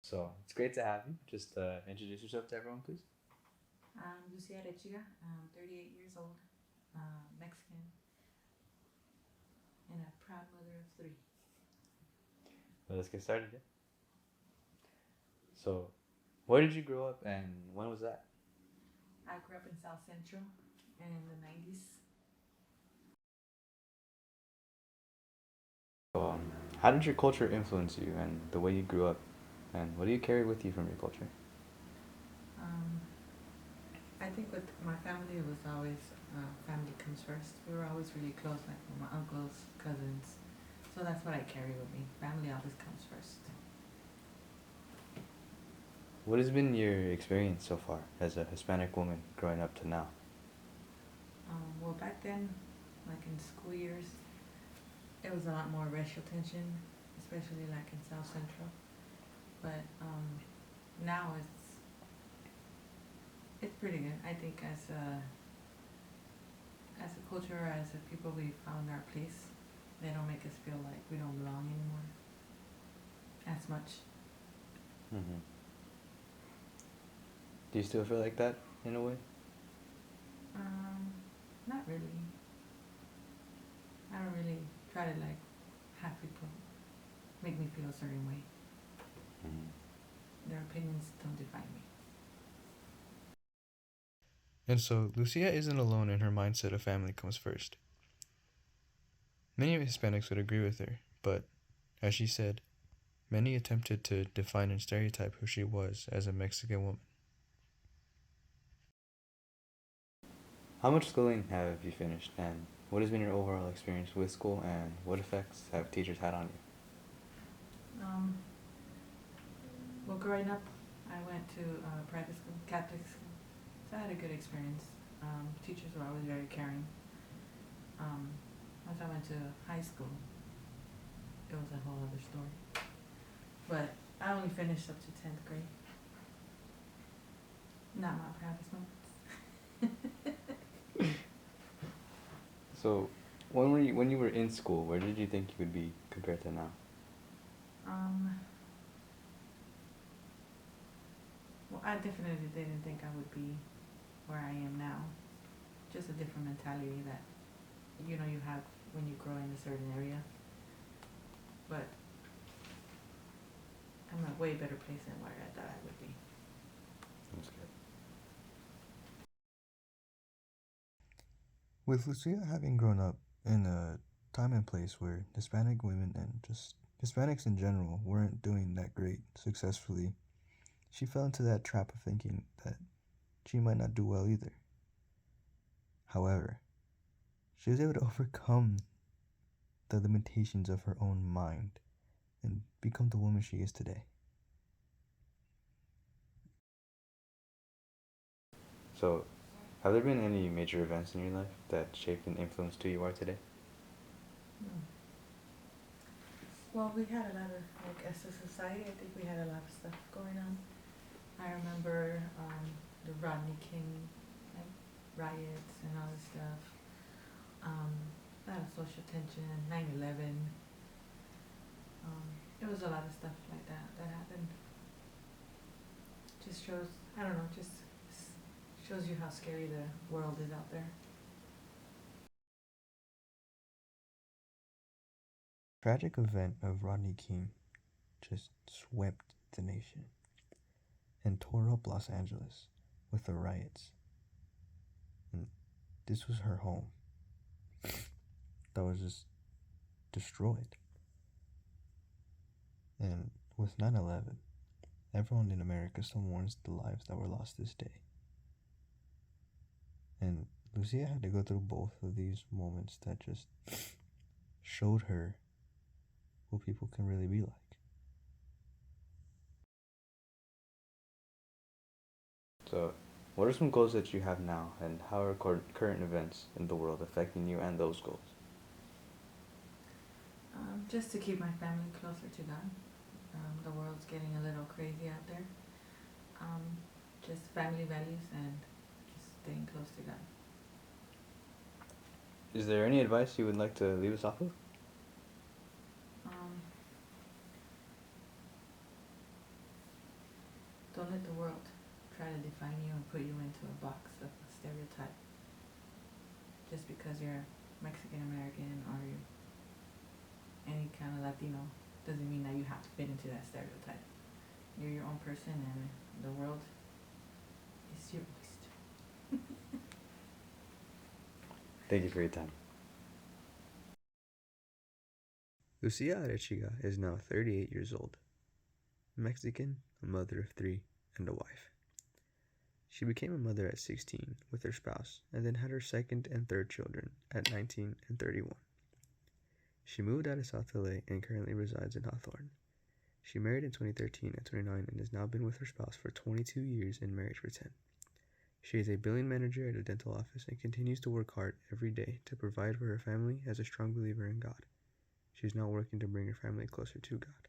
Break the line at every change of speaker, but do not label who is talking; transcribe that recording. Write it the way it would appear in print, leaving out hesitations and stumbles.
So it's great to have you. Just introduce yourself to everyone, please.
I'm Lusia. I'm 38 years old, Mexican, and a proud mother of three.
Well, let's get started. Yeah. So, where did you grow up, and when was that?
I grew up in South Central in the 90s.
So, how did your culture influence you and the way you grew up, and what do you carry with you from your culture?
Um, I think with my family, it was always family comes first. We were always really close, like with my uncles, cousins. So that's what I carry with me. Family always comes first.
What has been your experience so far as a Hispanic woman growing up to now?
Well, back then, like in school years, it was a lot more racial tension, especially like in South Central. But now it's pretty good. I think as a culture, as a people, we found our place. They don't make us feel like we don't belong anymore as much.
Mm-hmm. Do you still feel like that in a way?
Um, Not really. I don't really try to like have people make me feel a certain way.
Mm-hmm.
Their opinions don't define me.
And so, Lucia isn't alone in her mindset of family comes first. Many Hispanics would agree with her, but, as she said, many attempted to define and stereotype who she was as a Mexican woman.
How much schooling have you finished, and what has been your overall experience with school, and what effects have teachers had on you?
Um, well, growing up, I went to private school, Catholic school, so I had a good experience. Teachers were always very caring. Once I went to high school, it was a whole other story. But I only finished up to 10th grade. Not my proudest moments.
So, when you were in school, where did you think you would be compared to now?
Um, well, I definitely didn't think I would be where I am now. Just a different mentality that you have when you grow in a certain area. But I'm in a way better place than where I thought I would be.
That's good.
With Lucia having grown up in a time and place where Hispanic women and just Hispanics in general weren't doing that great successfully, she fell into that trap of thinking that she might not do well either. However, she was able to overcome the limitations of her own mind and become the woman she is today.
So, have there been any major events in your life that shaped and influenced who you are today?
Hmm. Well, we had a lot of, like, as a society, I think we had a lot of stuff going on. I remember the Rodney King, like, riots and all this stuff. A lot of social tension, 9/11. It was a lot of stuff like that happened. Just shows, I don't know, just shows you how scary the world is out there.
The tragic event of Rodney King just swept the nation and tore up Los Angeles with the riots. And this was her home that was just destroyed. And with 9/11, everyone in America still mourns the lives that were lost this day. And Lucia had to go through both of these moments that just showed her what people can really be like.
So, what are some goals that you have now, and how are current events in the world affecting you and those goals?
Just to keep my family closer to God. The world's getting a little crazy out there. Um, just family values and just staying close to God.
Is there any advice you would like to leave us off with?
Um, put you into a box of a stereotype. Just because you're Mexican American or you're any kind of Latino doesn't mean that you have to fit into that stereotype. You're your own person, and the world is your oyster.
Thank you for your time.
Lucia is now 38 years old. Mexican, a mother of 3, and a wife. She became a mother at 16 with her spouse, and then had her second and third children at 19 and 31. She moved out of South LA and currently resides in Hawthorne. She married in 2013 at 29 and has now been with her spouse for 22 years and married for 10. She is a billing manager at a dental office and continues to work hard every day to provide for her family as a strong believer in God. She is now working to bring her family closer to God.